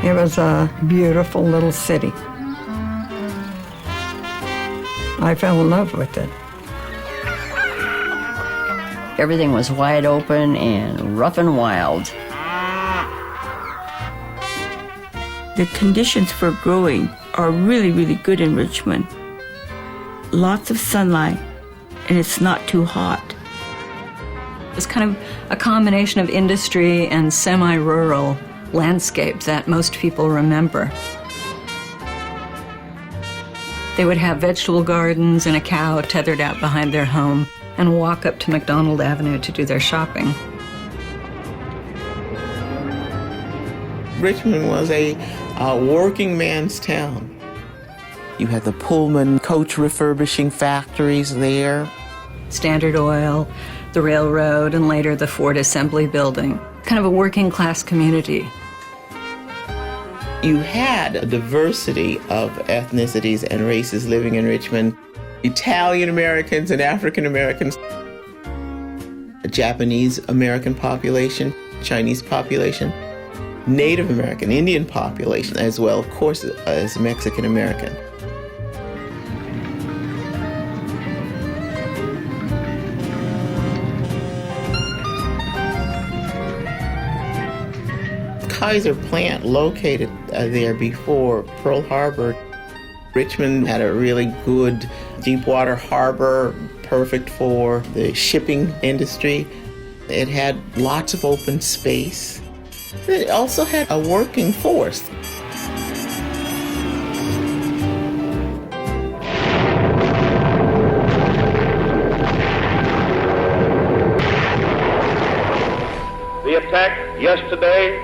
It was a beautiful little city. I fell in love with it. Everything was wide open and rough and wild. The conditions for growing are really, really good in Richmond. Lots of sunlight, and it's not too hot. It's kind of a combination of industry and semi-rural landscape that most people remember. They would have vegetable gardens and a cow tethered out behind their home and walk up to McDonald Avenue to do their shopping. Richmond was a working man's town. You had the Pullman coach refurbishing factories there. Standard Oil, the railroad, and later the Ford Assembly Building. Kind of a working class community. You had a diversity of ethnicities and races living in Richmond. Italian Americans and African Americans, a Japanese American population, Chinese population, Native American, Indian population, as well, of course, as Mexican American. Kaiser plant located there before Pearl Harbor. Richmond had a really good deep-water harbor, perfect for the shipping industry. It had lots of open space. It also had a working force. The attack yesterday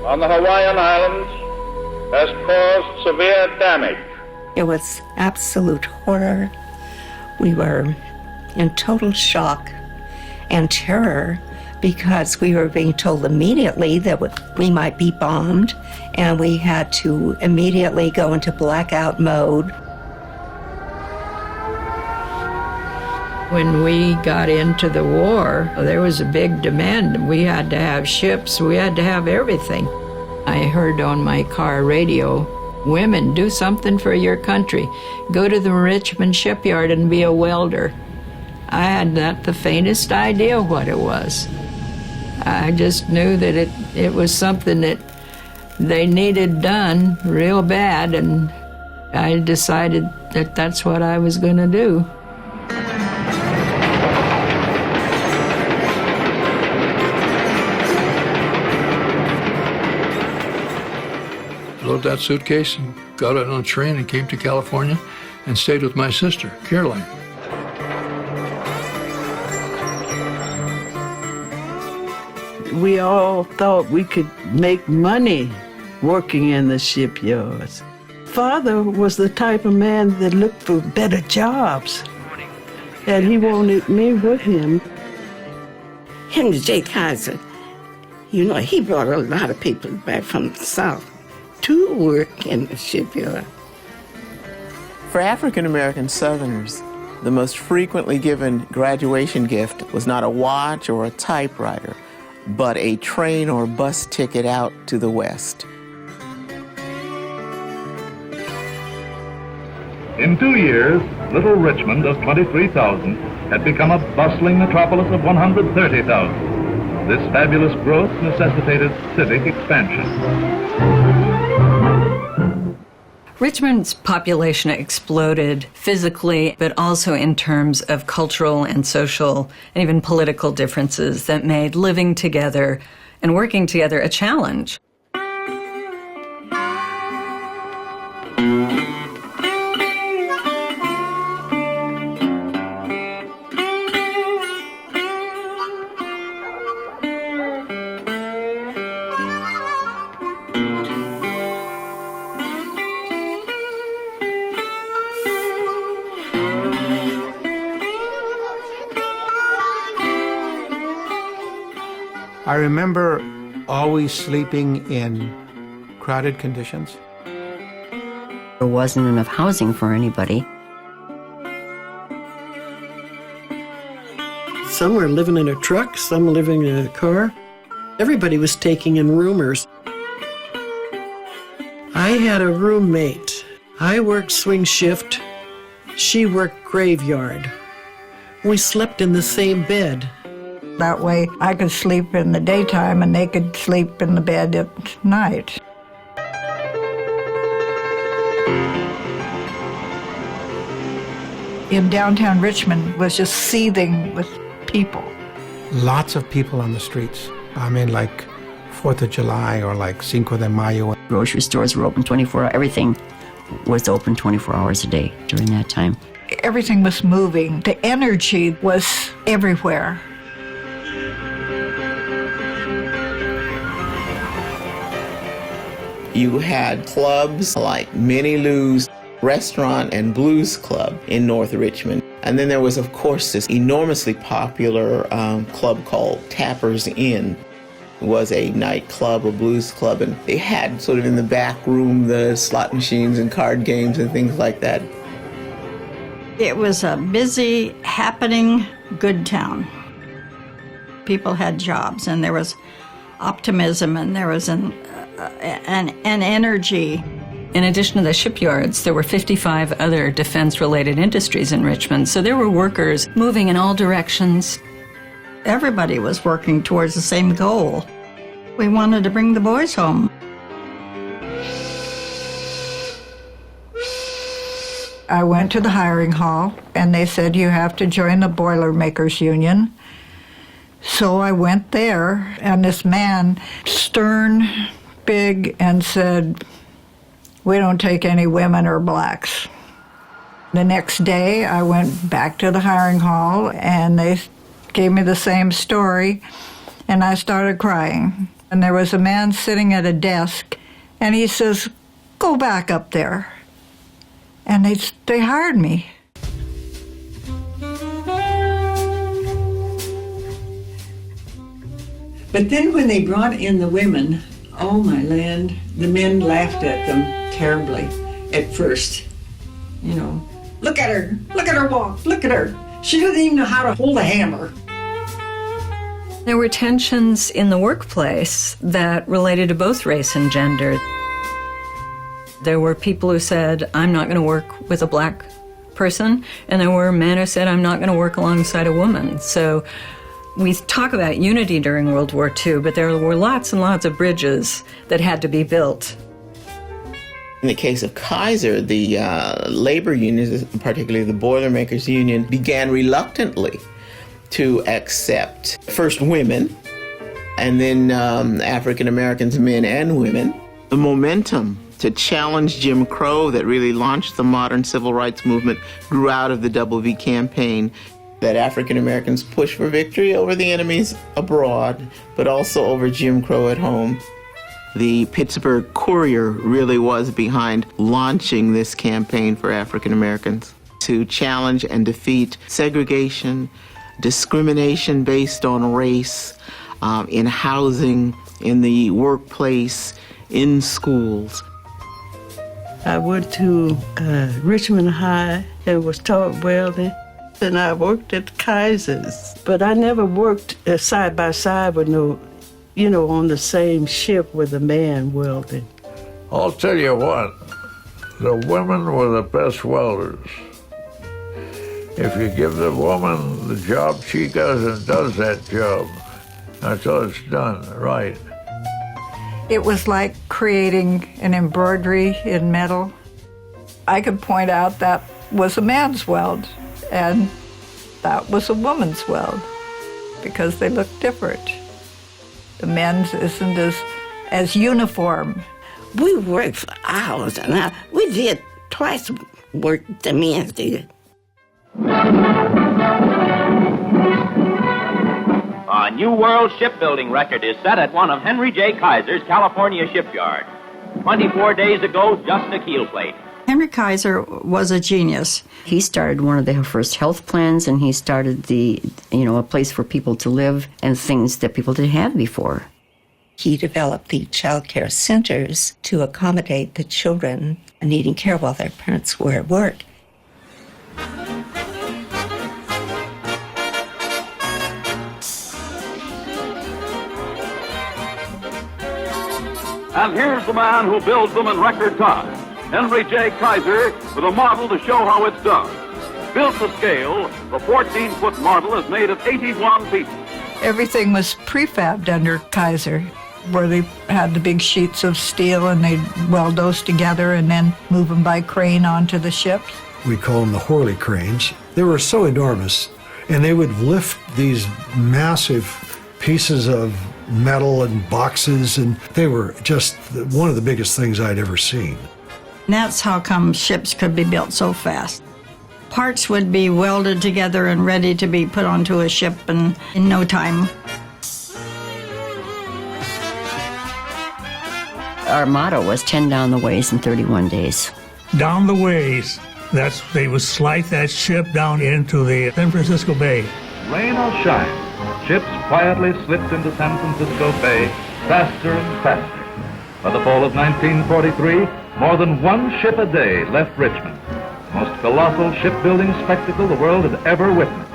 on the Hawaiian Islands has caused severe damage. It was absolute horror. We were in total shock and terror because we were being told immediately that we might be bombed, and we had to immediately go into blackout mode. When we got into the war, there was a big demand. We had to have ships, we had to have everything. I heard on my car radio, "Women, do something for your country. Go to the Richmond shipyard and be a welder." I had not the faintest idea what it was. I just knew that it was something that they needed done real bad, and I decided that that's what I was going to do. Loaded that suitcase and got it on a train and came to California and stayed with my sister, Caroline. We all thought we could make money working in the shipyards. Father was the type of man that looked for better jobs, and he wanted me with him. Henry J. Kaiser, he brought a lot of people back from the South to work in the shipyard. For African American Southerners, the most frequently given graduation gift was not a watch or a typewriter, but a train or bus ticket out to the West. In 2 years, little Richmond of 23,000 had become a bustling metropolis of 130,000. This fabulous growth necessitated civic expansion. Richmond's population exploded physically, but also in terms of cultural and social and even political differences that made living together and working together a challenge. I remember always sleeping in crowded conditions. There wasn't enough housing for anybody. Some were living in a truck, some living in a car. Everybody was taking in roomers. I had a roommate. I worked swing shift. She worked graveyard. We slept in the same bed. That way I could sleep in the daytime and they could sleep in the bed at night. In downtown Richmond was just seething with people. Lots of people on the streets. I mean, like 4th of July or like Cinco de Mayo. Grocery stores were open 24 hours. Everything was open 24 hours a day during that time. Everything was moving. The energy was everywhere. You had clubs like Minnie Lou's Restaurant and Blues Club in North Richmond. And then there was, of course, this enormously popular club called Tapper's Inn. It was a nightclub, a blues club, and they had sort of in the back room the slot machines and card games and things like that. It was a busy, happening, good town. People had jobs, and there was optimism, and there was an energy. In addition to the shipyards, there were 55 other defense-related industries in Richmond, so there were workers moving in all directions. Everybody was working towards the same goal. We wanted to bring the boys home. I went to the hiring hall, and they said, you have to join the Boilermakers Union. So I went there, and this man, stern, big, and said, we don't take any women or blacks. The next day, I went back to the hiring hall, and they gave me the same story, and I started crying. And there was a man sitting at a desk, and he says, go back up there. And they hired me. But then when they brought in the women, oh my land, the men laughed at them terribly at first. You know, look at her walk, look at her. She doesn't even know how to hold a hammer. There were tensions in the workplace that related to both race and gender. There were people who said, I'm not going to work with a black person, and there were men who said, I'm not going to work alongside a woman. So we talk about unity during World War II, but there were lots and lots of bridges that had to be built. In the case of Kaiser, the labor unions, particularly the Boilermakers Union, began reluctantly to accept first women and then African Americans, men and women. The momentum to challenge Jim Crow that really launched the modern civil rights movement grew out of the WWII campaign, that African Americans pushed for victory over the enemies abroad, but also over Jim Crow at home. The Pittsburgh Courier really was behind launching this campaign for African Americans to challenge and defeat segregation, discrimination based on race, in housing, in the workplace, in schools. I went to Richmond High and was taught welding, and I worked at Kaiser's. But I never worked side by side with on the same ship with a man welding. I'll tell you what, the women were the best welders. If you give the woman the job, she goes and does that job until it's done right. It was like creating an embroidery in metal. I could point out that was a man's weld, and that was a woman's weld, because they look different. The men's isn't as uniform. We worked for hours and hours. We did twice work the men did. A new world shipbuilding record is set at one of Henry J. Kaiser's California shipyard. 24 days ago, just a keel plate. Henry Kaiser was a genius. He started one of the first health plans, and he started a place for people to live and things that people didn't have before. He developed the child care centers to accommodate the children needing care while their parents were at work. And here's the man who builds them in record time, Henry J. Kaiser, with a model to show how it's done. Built to scale, the 14-foot model is made of 81 pieces. Everything was prefabbed under Kaiser, where they had the big sheets of steel and they'd weld those together and then move them by crane onto the ships. We call them the Horley cranes. They were so enormous, and they would lift these massive pieces of metal and boxes, and they were just one of the biggest things I'd ever seen. And that's how come ships could be built so fast. Parts would be welded together and ready to be put onto a ship in no time. Our motto was 10 down the ways in 31 days. Down the ways. They would slide that ship down into the San Francisco Bay. Rain or shine, ships quietly slipped into San Francisco Bay faster and faster. By the fall of 1943, more than one ship a day left Richmond, the most colossal shipbuilding spectacle the world had ever witnessed.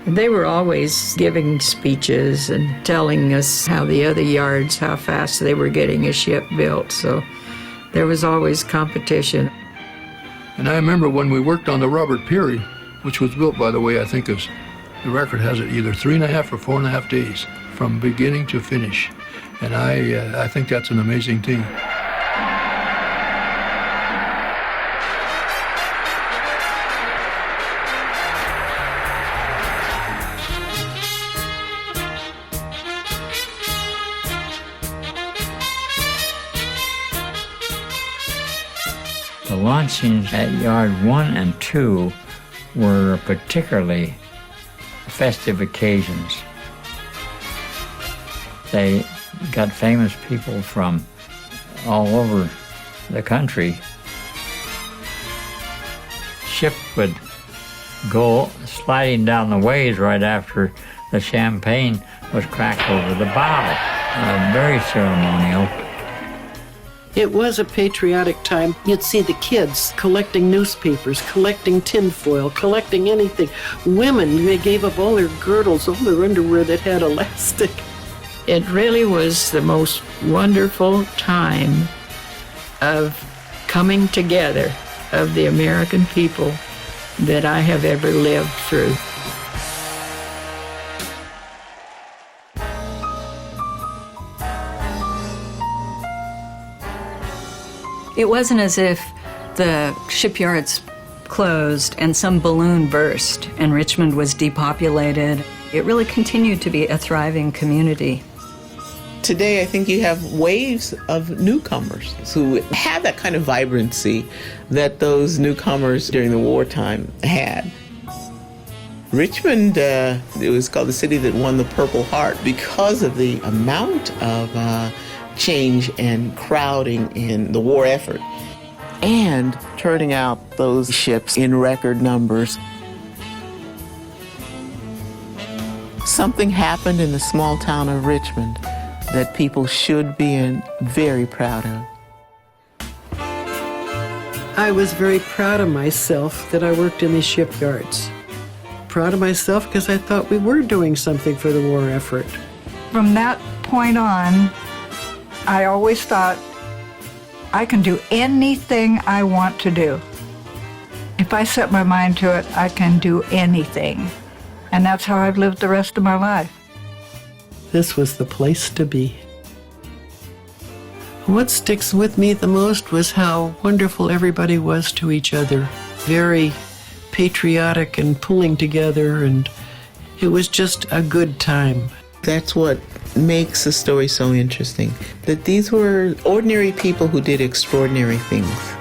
They were always giving speeches and telling us how the other yards, how fast they were getting a ship built. So there was always competition. And I remember when we worked on the Robert Peary, which was built, by the way, I think is, the record has it either 3.5 or 4.5 days from beginning to finish. And I think that's an amazing thing. The launchings at Yard 1 and 2 were particularly festive occasions. They got famous people from all over the country. Ship would go sliding down the ways right after the champagne was cracked over the bow. Very ceremonial. It was a patriotic time. You'd see the kids collecting newspapers, collecting tinfoil, collecting anything. Women, they gave up all their girdles, all their underwear that had elastic. It really was the most wonderful time of coming together of the American people that I have ever lived through. It wasn't as if the shipyards closed and some balloon burst and Richmond was depopulated. It really continued to be a thriving community. Today, I think you have waves of newcomers who have that kind of vibrancy that those newcomers during the wartime had. Richmond, it was called the city that won the Purple Heart because of the amount of change and crowding in the war effort and turning out those ships in record numbers. Something happened in the small town of Richmond that people should be very proud of. I was very proud of myself that I worked in these shipyards. Proud of myself because I thought we were doing something for the war effort. From that point on, I always thought, I can do anything I want to do. If I set my mind to it, I can do anything. And that's how I've lived the rest of my life. This was the place to be. What sticks with me the most was how wonderful everybody was to each other. Very patriotic and pulling together, and it was just a good time. That's what makes the story so interesting, that these were ordinary people who did extraordinary things.